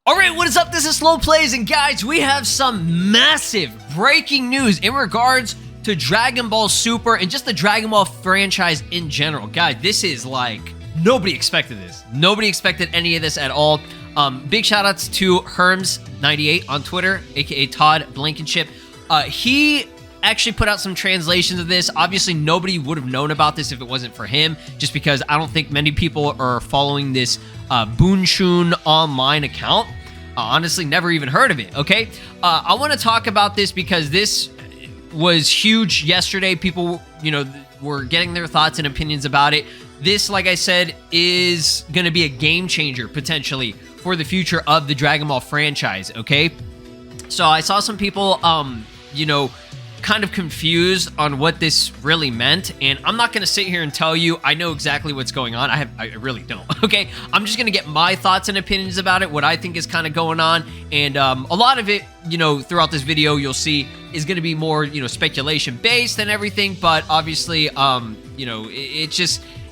Alright, what is up? This is SLOplays, and guys, we have some massive breaking news in regards to Dragon Ball Super and just the Dragon Ball franchise in general. Guys, this is like, nobody expected this. Nobody expected any of this at all. Big shout outs to Herms98 on Twitter, aka Todd Blankenship. He actually put out some translations of this. Obviously, nobody would have known about this if it wasn't for him, just because I don't think many people are following this Bunshun online account. Honestly, never even heard of it, okay? I want to talk about this because this was huge yesterday. People, were getting their thoughts and opinions about it. This, like I said, is going to be a game changer, potentially, for the future of the Dragon Ball franchise, okay? So I saw some people, kind of confused on what this really meant, and I'm not going to sit here and tell you I know exactly what's going on. I really don't, okay? I'm just going to get my thoughts and opinions about it, what I think is kind of going on, and a lot of it, throughout this video, you'll see is going to be more, speculation based and everything, but obviously,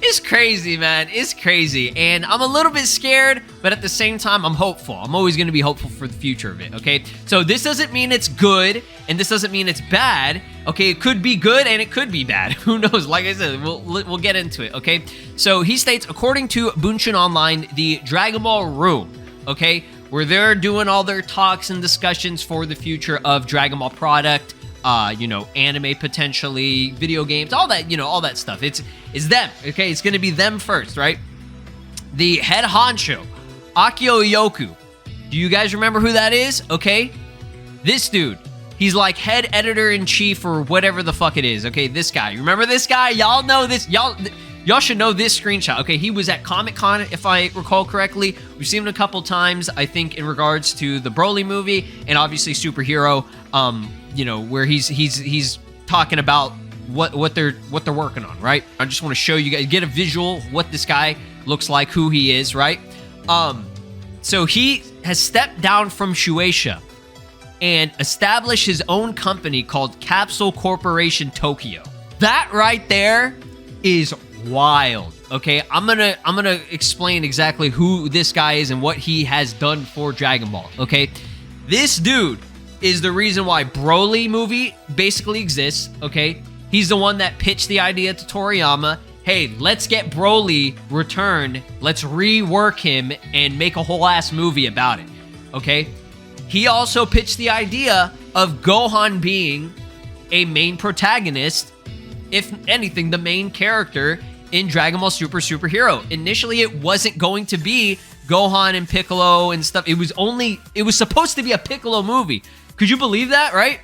it's crazy, man. It's crazy. And I'm a little bit scared, but at the same time, I'm hopeful. I'm always going to be hopeful for the future of it, okay? So this doesn't mean it's good, and this doesn't mean it's bad, okay? It could be good, and it could be bad. Who knows? Like I said, we'll get into it, okay? So he states, according to Bunshun Online, the Dragon Ball Room, okay, where they're doing all their talks and discussions for the future of Dragon Ball product, anime potentially, video games, all that, all that stuff. It's them, okay? It's going to be them first, right? The head honcho, Akio Yoku. Do you guys remember who that is? Okay? This dude, he's like head editor-in-chief or whatever the fuck it is, okay? This guy. Remember this guy? Y'all know this. Y'all should know this screenshot, okay? He was at Comic-Con, if I recall correctly. We've seen him a couple times, I think, in regards to the Broly movie and obviously Superhero, where he's talking about what they're working on, right? I just want to show you guys, get a visual of what this guy looks like, who he is, right? So he has stepped down from Shueisha and established his own company called Capsule Corporation Tokyo. That right there is wild, okay? I'm gonna explain exactly who this guy is and what he has done for Dragon Ball, okay? This dude is the reason why Broly movie basically exists, okay? He's the one that pitched the idea to Toriyama. Hey, let's get Broly returned. Let's rework him and make a whole ass movie about it, okay? He also pitched the idea of Gohan being a main protagonist, if anything, the main character in Dragon Ball Super Superhero. Initially, it wasn't going to be Gohan and Piccolo and stuff. It was supposed to be a Piccolo movie. Could you believe that, right?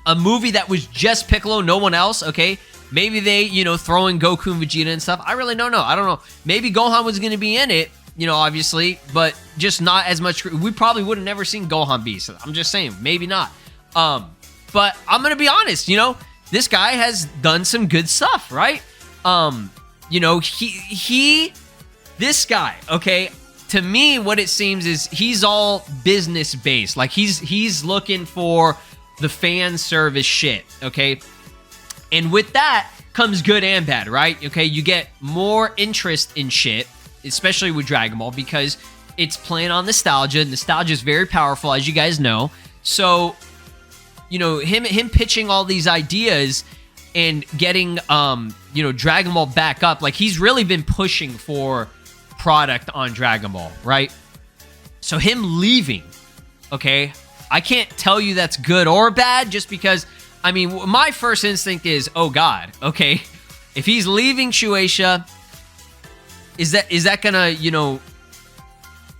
A movie that was just Piccolo, no one else, okay? Maybe they, throw in Goku and Vegeta and stuff. I really don't know. I don't know. Maybe Gohan was going to be in it, obviously, but just not as much. We probably would have never seen Gohan be, so I'm just saying, maybe not. But I'm going to be honest, this guy has done some good stuff, right? This guy, okay? To me, what it seems is he's all business based. Like he's looking for the fan service shit, okay? And with that comes good and bad, right? Okay, you get more interest in shit, especially with Dragon Ball, because it's playing on nostalgia. Nostalgia is very powerful, as you guys know. So, him pitching all these ideas and getting Dragon Ball back up, like he's really been pushing for product on Dragon Ball, right? So him leaving, okay, I can't tell you that's good or bad, just because, my first instinct is, oh God, okay, if he's leaving Shueisha, is that gonna,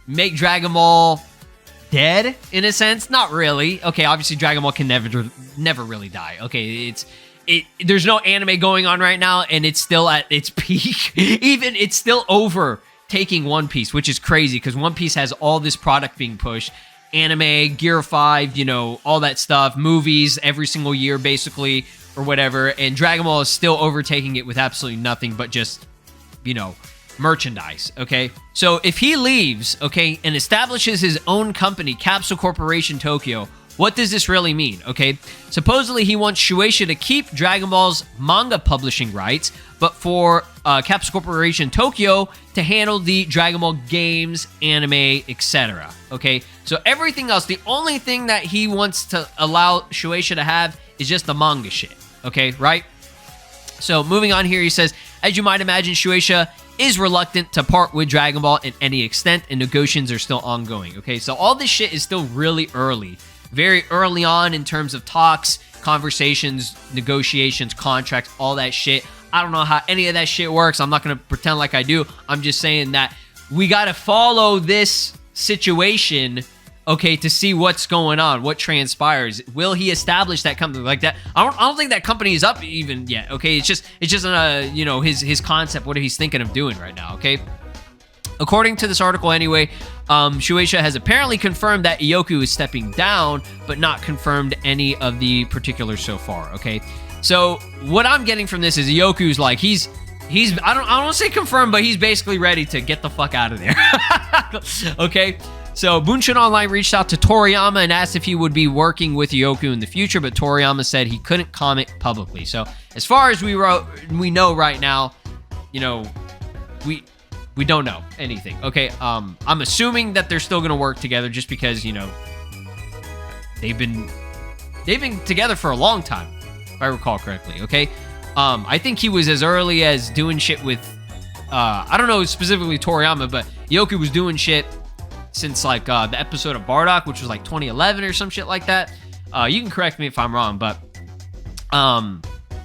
make Dragon Ball dead in a sense? Not really. Okay, obviously Dragon Ball can never really die. Okay, there's no anime going on right now, and it's still at its peak. Even it's still overtaking One Piece, which is crazy because One Piece has all this product being pushed. Anime, Gear 5, all that stuff, movies every single year, basically, or whatever. And Dragon Ball is still overtaking it with absolutely nothing but just, merchandise, okay? So if he leaves, okay, and establishes his own company, Capsule Corporation Tokyo, what does this really mean? Okay, supposedly he wants Shueisha to keep Dragon Ball's manga publishing rights, but for Capsule Corporation Tokyo to handle the Dragon Ball games, anime, etc. Okay, so everything else, the only thing that he wants to allow Shueisha to have is just the manga shit. Okay, right? So moving on here, he says, as you might imagine, Shueisha is reluctant to part with Dragon Ball in any extent, and negotiations are still ongoing. Okay, so all this shit is still really early. Very early on in terms of talks, conversations, negotiations, contracts, all that shit. I don't know how any of that shit works. I'm not going to pretend like I do. I'm just saying that we got to follow this situation, okay, to see what's going on, what transpires. Will he establish that company like that? I don't think that company is up even yet, okay? It's just you know, his concept, what he's thinking of doing right now, okay? According to this article anyway, Shueisha has apparently confirmed that Ioku is stepping down, but not confirmed any of the particulars so far, okay? So what I'm getting from this is Ioku's like, he's I don't want to say confirmed, but he's basically ready to get the fuck out of there. Okay? So Bunshun Online reached out to Toriyama and asked if he would be working with Ioku in the future, but Toriyama said he couldn't comment publicly. So as far as we know right now, you know, we don't know anything. Okay, I'm assuming that they're still gonna work together just because, you know, they've been together for a long time, if I recall correctly. Okay, I think he was as early as doing shit with I don't know specifically Toriyama, but Ioku was doing shit since like the episode of Bardock, which was like 2011 or some shit like that. You can correct me if I'm wrong, but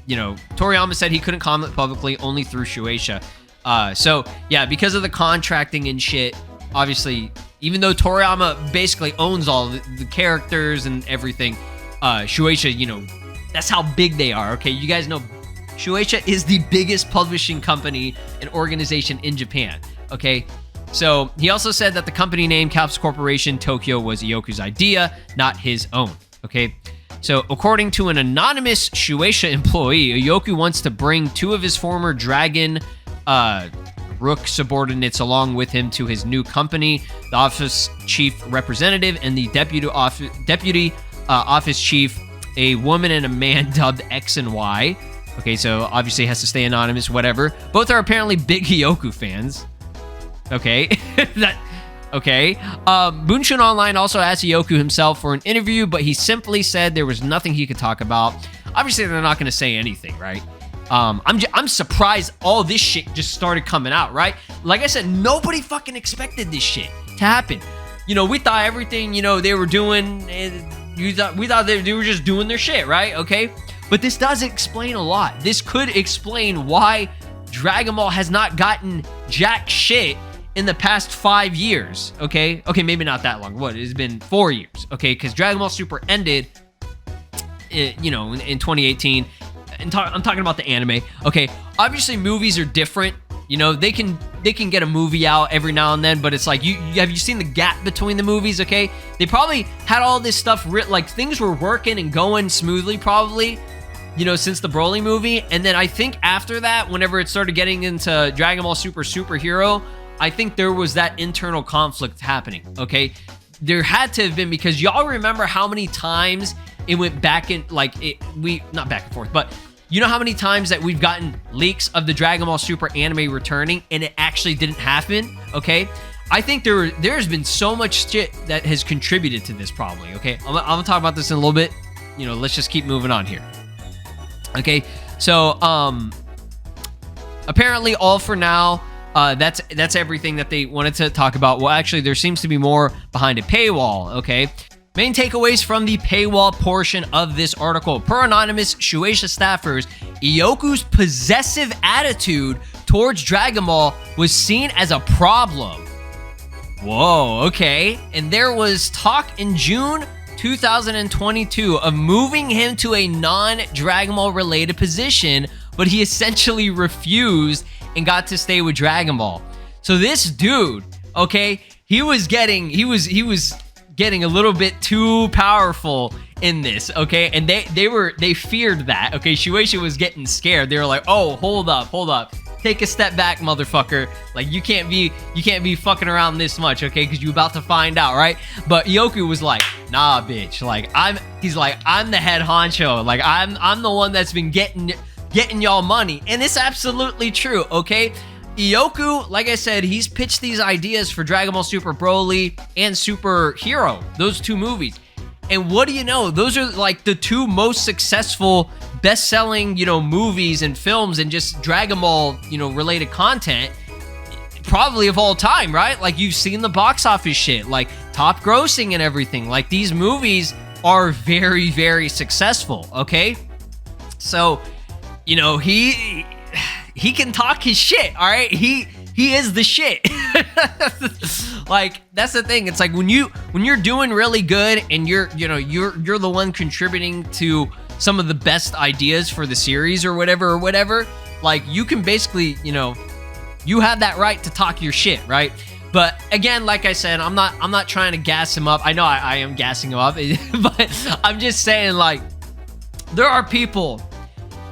you know, Toriyama said he couldn't comment publicly, only through Shueisha. So yeah, because of the contracting and shit, obviously, even though Toriyama basically owns all the characters and everything, Shueisha, you know, that's how big they are. Okay, you guys know Shueisha is the biggest publishing company and organization in Japan. Okay, so he also said that the company name Capsule Corporation Tokyo was Ioku's idea, not his own. Okay, so according to an anonymous Shueisha employee, Ioku wants to bring two of his former Dragon Rook subordinates along with him to his new company, the office chief representative and the deputy office chief, a woman and a man dubbed X and Y. Okay, so obviously has to stay anonymous, whatever. Both are apparently big Ioku fans. Okay. Okay. Bunshun Online also asked Ioku himself for an interview, but he simply said there was nothing he could talk about. Obviously, they're not going to say anything, right? I'm surprised all this shit just started coming out, right? Like I said, nobody fucking expected this shit to happen. You know, we thought everything, you know, they were doing, we thought they were just doing their shit, right? Okay? But this does explain a lot. This could explain why Dragon Ball has not gotten jack shit in the past 5 years, okay? Okay, maybe not that long. What? It's been 4 years, okay? Because Dragon Ball Super ended, you know, in 2018. I'm talking about the anime. Okay, obviously movies are different. You know, they can get a movie out every now and then, but it's like, have you seen the gap between the movies? Okay, they probably had all this stuff like things were working and going smoothly probably, you know, since the Broly movie. And then I think after that, whenever it started getting into Dragon Ball Superhero, I think there was that internal conflict happening. Okay, there had to have been, because y'all remember how many times it went back in, like, not back and forth, but you know how many times that we've gotten leaks of the Dragon Ball Super anime returning and it actually didn't happen, okay? I think there's been so much shit that has contributed to this probably, okay? I'm gonna talk about this in a little bit. You know, let's just keep moving on here. Okay, so, apparently all for now, that's everything that they wanted to talk about. Well, actually, there seems to be more behind a paywall, okay? Main takeaways from the paywall portion of this article. Per anonymous Shueisha staffers, Ioku's possessive attitude towards Dragon Ball was seen as a problem. Whoa, okay. And there was talk in June 2022 of moving him to a non-Dragon Ball related position, but he essentially refused and got to stay with Dragon Ball. So this dude, okay, he was getting a little bit too powerful in this, okay? And they feared that, okay? Shueisha was getting scared. They were like, oh, hold up. take a step back, motherfucker. Like, you can't be fucking around this much, okay? Because you about to find out, right? But Yoku was like, nah, bitch. Like, he's like, I'm the head honcho. Like, I'm the one that's been getting y'all money. And it's absolutely true, okay? Yoku, like I said, he's pitched these ideas for Dragon Ball Super Broly and Super Hero, those 2 movies. And what do you know? Those are like the 2 most successful, best-selling, movies and films and just Dragon Ball, related content, probably of all time, right? Like, you've seen the box office shit, like top grossing and everything. Like, these movies are very, very successful, okay? So, he can talk his shit, all right? He is the shit. Like, that's the thing. It's like when you're doing really good and you're the one contributing to some of the best ideas for the series or whatever, like, you can basically, you have that right to talk your shit, right? But again, like I said, I'm not trying to gas him up. I know I am gassing him up, but I'm just saying, like, there are people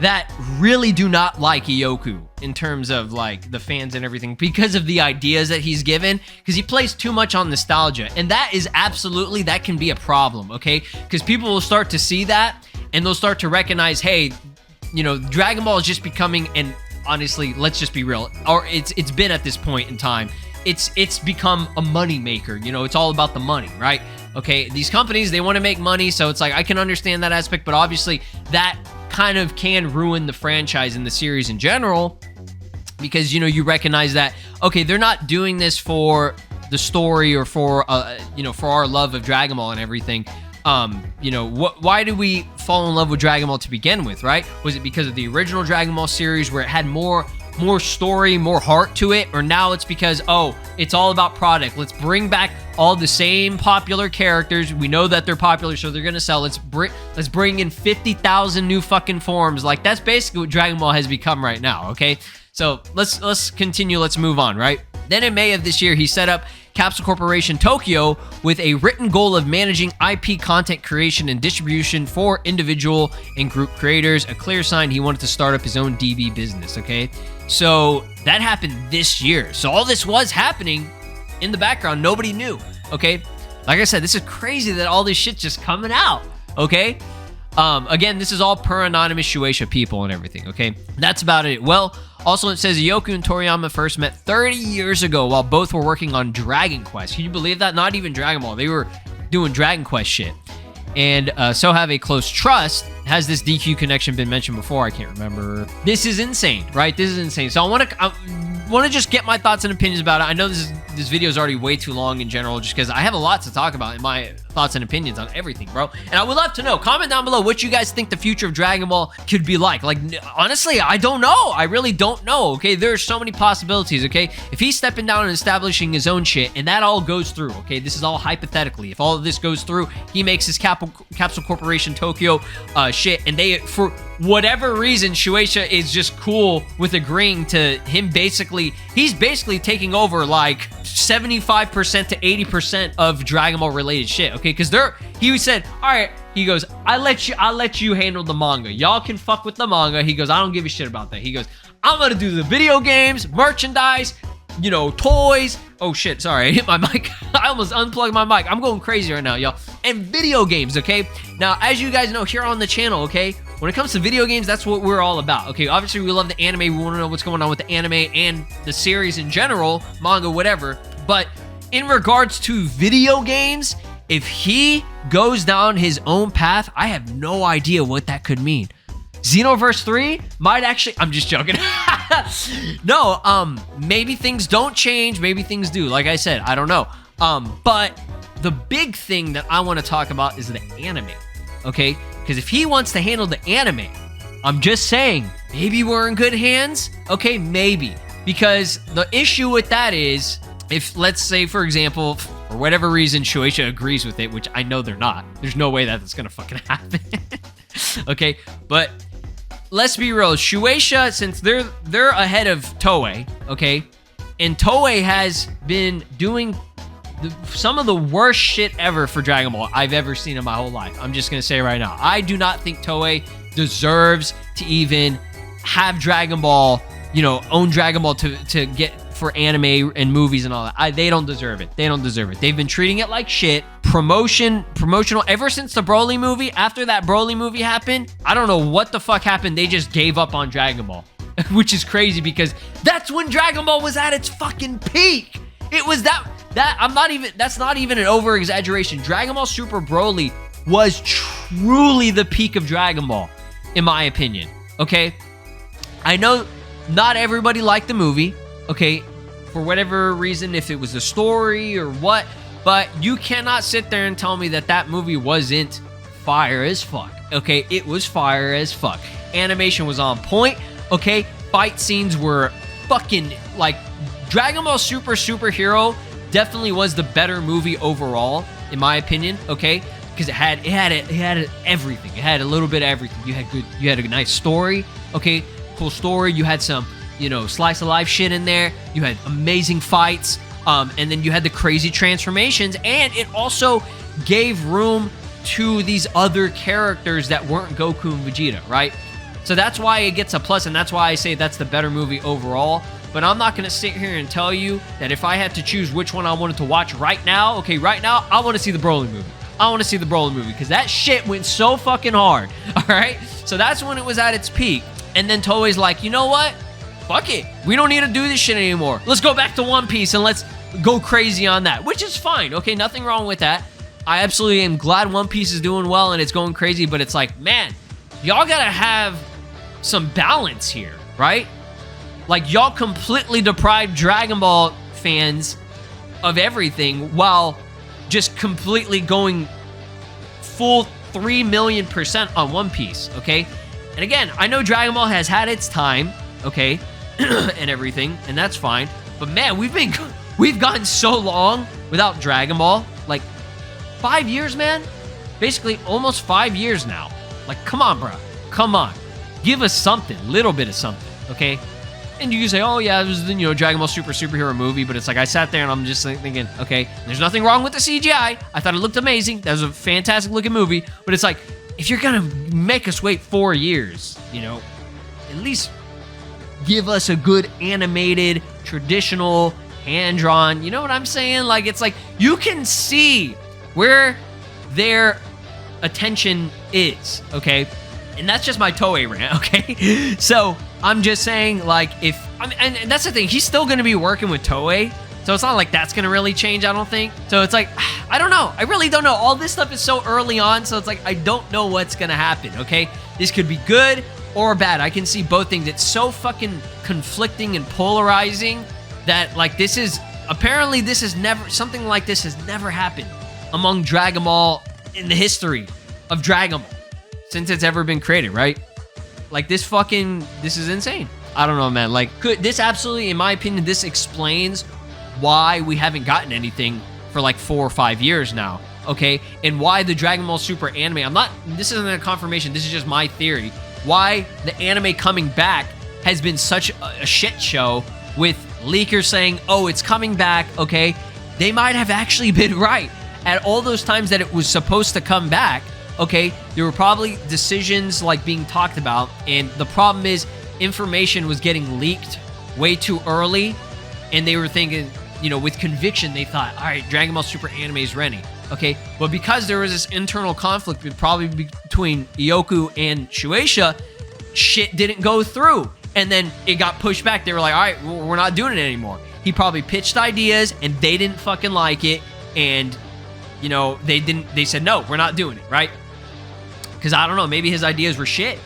that really do not like Yoku in terms of, like, the fans and everything because of the ideas that he's given, because he plays too much on nostalgia, and that can be a problem, okay? Because people will start to see that and they'll start to recognize, hey, Dragon Ball is just becoming, and honestly, let's just be real, or it's been at this point in time, it's become a money maker. It's all about the money, right? Okay, these companies, they want to make money, so it's like, I can understand that aspect, but obviously that kind of can ruin the franchise and the series in general, because you recognize that, okay, they're not doing this for the story or for for our love of Dragon Ball and everything. Why do we fall in love with Dragon Ball to begin with, right? Was it because of the original Dragon Ball series where it had more story, more heart to it? Or now it's because, oh, it's all about product. Let's bring back all the same popular characters. We know that they're popular, so they're gonna sell. Let's bring in 50,000 new fucking forms. Like, that's basically what Dragon Ball has become right now, okay? So let's continue. Let's move on, right? Then in May of this year, he set up Capsule Corporation Tokyo with a written goal of managing IP content creation and distribution for individual and group creators. A clear sign he wanted to start up his own DB business, okay? So that happened this year. So all this was happening in the background. Nobody knew, okay? Like I said, this is crazy that all this shit's just coming out, okay? Again, this is all per anonymous Shueisha people and everything, okay? That's about it. Well, also it says Yoku and Toriyama first met 30 years ago while both were working on Dragon Quest. Can you believe that? Not even Dragon Ball. They were doing Dragon Quest shit. And so have a close trust. Has this DQ connection been mentioned before? I can't remember. This is insane, right? This is insane. So I want to just get my thoughts and opinions about it. I know this video is already way too long in general, just because I have a lot to talk about in my thoughts and opinions on everything, bro. And I would love to know. Comment down below what you guys think the future of Dragon Ball could be like. Like, honestly, I don't know. I really don't know, okay? There's so many possibilities, okay? If he's stepping down and establishing his own shit, and that all goes through, okay? This is all hypothetically. If all of this goes through, he makes his Capsule Corporation Tokyo shit, and they, for whatever reason, Shueisha is just cool with agreeing to him he's basically taking over like 75% to 80% of Dragon Ball related shit, okay? Because he said, all right, he goes, I'll let you handle the manga. Y'all can fuck with the manga. He goes, I don't give a shit about that. He goes, I'm gonna do the video games, merchandise, toys. Oh shit, sorry, I hit my mic. I almost unplugged my mic. I'm going crazy right now, y'all. And video games, okay? Now, as you guys know, here on the channel, okay, when it comes to video games, that's what we're all about, okay? Obviously, we love the anime. We want to know what's going on with the anime and the series in general, manga, whatever. But in regards to video games, if he goes down his own path, I have no idea what that could mean. Xenoverse 3 might actually... I'm just joking. No, maybe things don't change. Maybe things do. Like I said, I don't know. But the big thing that I want to talk about is the anime, okay? Because if he wants to handle the anime, I'm just saying, maybe we're in good hands. Okay, maybe. Because the issue with that is, if, let's say, for example, for whatever reason, Shueisha agrees with it, which I know they're not. There's no way that that's going to fucking happen. Okay, but let's be real. Shueisha, since they're ahead of Toei, okay, and Toei has been doing some of the worst shit ever for Dragon Ball I've ever seen in my whole life. I'm just going to say right now, I do not think Toei deserves to even have Dragon Ball, you know, own Dragon Ball to get for anime and movies and all that. They don't deserve it. They don't deserve it. They've been treating it like shit. Promotional ever since the Broly movie. After that Broly movie happened, I don't know what the fuck happened. They just gave up on Dragon Ball, which is crazy because that's when Dragon Ball was at its fucking peak. It was that's not even an over exaggeration. Dragon Ball Super Broly was truly the peak of Dragon Ball, in my opinion. Okay, I know not everybody liked the movie, okay, for whatever reason, if it was the story or what, but you cannot sit there and tell me that that movie wasn't fire as fuck, okay? It was fire as fuck. Animation was on point, okay? Fight scenes were fucking, like, Dragon Ball Superhero definitely was the better movie overall, in my opinion, okay? Because it had everything. It had a little bit of everything. You had a nice story, okay? Cool story. You had some, you know, slice of life shit in there. You had amazing fights, and then you had the crazy transformations, and it also gave room to these other characters that weren't Goku and Vegeta, right? So that's why it gets a plus, and that's why I say that's the better movie overall. But I'm not gonna sit here and tell you that if I had to choose which one I wanted to watch right now, okay, right now I want to see the Broly movie. I want to see the Broly movie because that shit went so fucking hard. All right, so that's when it was at its peak. And then Toei's like, you know what? Fuck it. We don't need to do this shit anymore. Let's go back to One Piece and let's go crazy on that, which is fine. Okay, nothing wrong with that. I absolutely am glad One Piece is doing well and it's going crazy, but it's like, man, y'all gotta have some balance here, right? Like, y'all completely deprived Dragon Ball fans of everything while just completely going full 3,000,000% on One Piece, okay? And again, I know Dragon Ball has had its time, okay, and everything, and that's fine. But man, we've gotten so long without Dragon Ball, like 5 years, man. Basically, almost 5 years now. Like, come on, bro, come on, give us something, little bit of something, okay? And you can say, oh yeah, it was the, you know, Dragon Ball superhero movie, but it's like I sat there and I'm just thinking, okay, there's nothing wrong with the CGI. I thought it looked amazing. That was a fantastic looking movie, but it's like, if you're gonna make us wait 4 years, you know, at least give us a good animated, traditional, hand-drawn, you know what I'm saying? Like, it's like, you can see where their attention is, okay? And that's just my Toei rant, okay? So, I'm just saying, like, and that's the thing, he's still gonna be working with Toei, so it's not like that's gonna really change, I don't think. So it's like, I don't know. I really don't know. All this stuff is so early on, so it's like, I don't know what's gonna happen, okay? This could be good or bad. I can see both things. It's so fucking conflicting and polarizing that, like, apparently this is never, something like this has never happened among Dragon Ball in the history of Dragon Ball since it's ever been created, right? Like, this is insane. I don't know, man. Like, this absolutely, in my opinion, this explains why we haven't gotten anything for like 4 or 5 years now, okay? And why the Dragon Ball Super anime, this isn't a confirmation, this is just my theory, why the anime coming back has been such a shit show with leakers saying, oh, it's coming back, okay? They might have actually been right. At all those times that it was supposed to come back, okay, there were probably decisions like being talked about, and the problem is information was getting leaked way too early, and they were thinking, you know, with conviction, they thought, all right, Dragon Ball Super anime is ready, okay? But because there was this internal conflict probably between Ioku and Shueisha, shit didn't go through, and then it got pushed back. They were like, all right, we're not doing it anymore. He probably pitched ideas, and they didn't fucking like it, and, you know, they said, no, we're not doing it, right? Because I don't know, maybe his ideas were shit.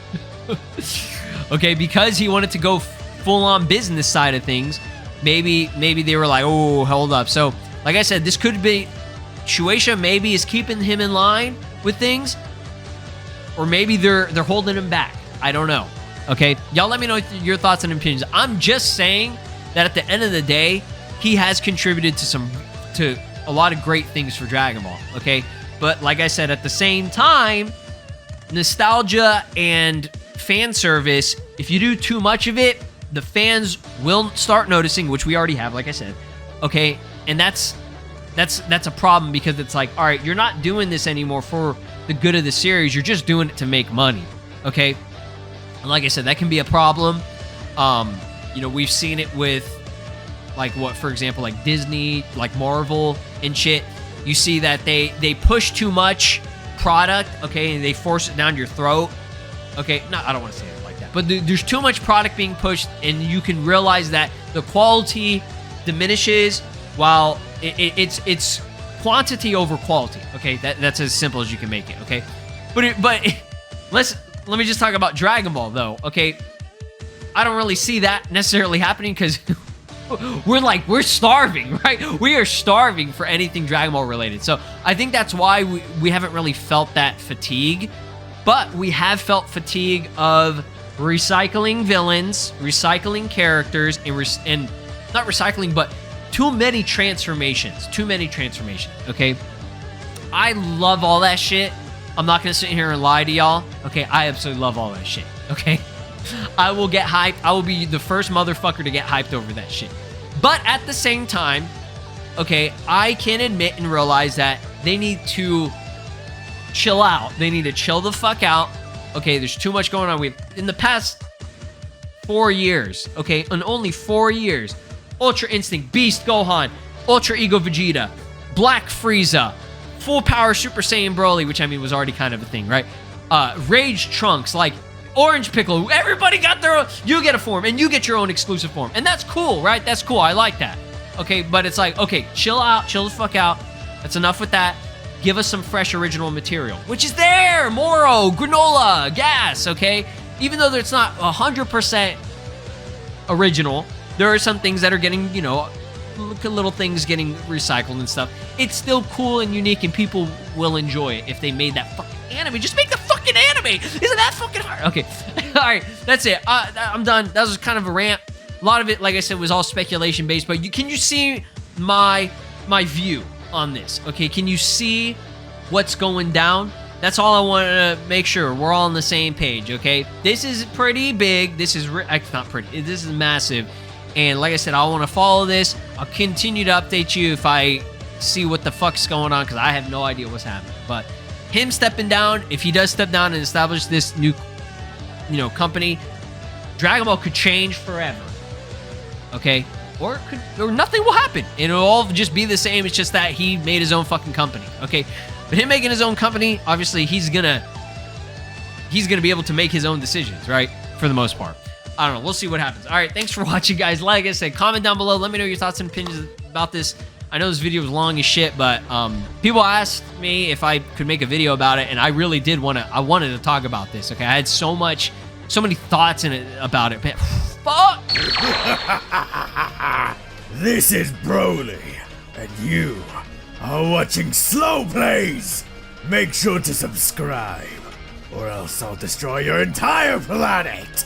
Okay, because he wanted to go full-on business side of things, maybe they were like, oh, hold up. So, like I said, this could be Shueisha maybe is keeping him in line with things, or maybe they're holding him back. I don't know. Okay, y'all let me know your thoughts and opinions. I'm just saying that at the end of the day, he has contributed to a lot of great things for Dragon Ball. Okay, but like I said, at the same time, nostalgia and fan service, if you do too much of it, the fans will start noticing, which we already have, like I said, okay? And that's a problem, because it's like, all right, you're not doing this anymore for the good of the series, you're just doing it to make money, okay? And like I said, that can be a problem. You know, we've seen it with like what, for example, like Disney, like Marvel and shit. You see that they push too much product, okay, and they force it down your throat. Okay, no, I don't want to say it like that, but there's too much product being pushed, and you can realize that the quality diminishes while it's quantity over quality. Okay, that's as simple as you can make it. Okay, but let me just talk about Dragon Ball though. Okay, I don't really see that necessarily happening because we're starving, right? We are starving for anything Dragon Ball related. So I think that's why we haven't really felt that fatigue, but we have felt fatigue of recycling villains, recycling characters, and not recycling, but too many transformations. Okay, I love all that shit. I'm not gonna sit here and lie to y'all. Okay, I absolutely love all that shit. Okay, I will get hyped. I will be the first motherfucker to get hyped over that shit. But at the same time, okay, I can admit and realize that they need to chill out. They need to chill the fuck out. Okay, there's too much going on. In the past 4 years, okay, in only 4 years, Ultra Instinct, Beast Gohan, Ultra Ego Vegeta, Black Frieza, Full Power Super Saiyan Broly, which I mean was already kind of a thing, right? Rage Trunks, like Orange Piccolo, everybody got their own, you get a form, and you get your own exclusive form. And that's cool, right? That's cool, I like that. Okay, but it's like, okay, chill out, chill the fuck out. That's enough with that. Give us some fresh original material, which is there! Moro, Granola, Gas, okay? Even though it's not 100% original, there are some things that are getting, you know, little things getting recycled and stuff. It's still cool and unique, and people will enjoy it if they made that fucking anime. Just make the fucking anime! Isn't that fucking hard? Okay, alright, that's it. I'm done. That was kind of a rant. A lot of it, like I said, was all speculation based, but can you see my view on this? Okay, can you see what's going down? That's all I want to make sure we're all on the same page, okay? This is pretty big. This is not pretty. This is massive. And like I said, I want to follow this. I'll continue to update you if I see what the fuck's going on, because I have no idea what's happening. But him stepping down, if he does step down and establish this new, you know, company, Dragon Ball could change forever. Okay? Or nothing will happen. It'll all just be the same. It's just that he made his own fucking company. Okay? But him making his own company, obviously he's gonna be able to make his own decisions, right? For the most part. I don't know. We'll see what happens. All right, thanks for watching, guys. Like I said, comment down below. Let me know your thoughts and opinions about this. I know this video was long as shit, but people asked me if I could make a video about it, and I really did I wanted to talk about this. Okay, I had so many thoughts in it about it. Man, fuck. This is Broly, and you are watching SLOplays. Make sure to subscribe, or else I'll destroy your entire planet.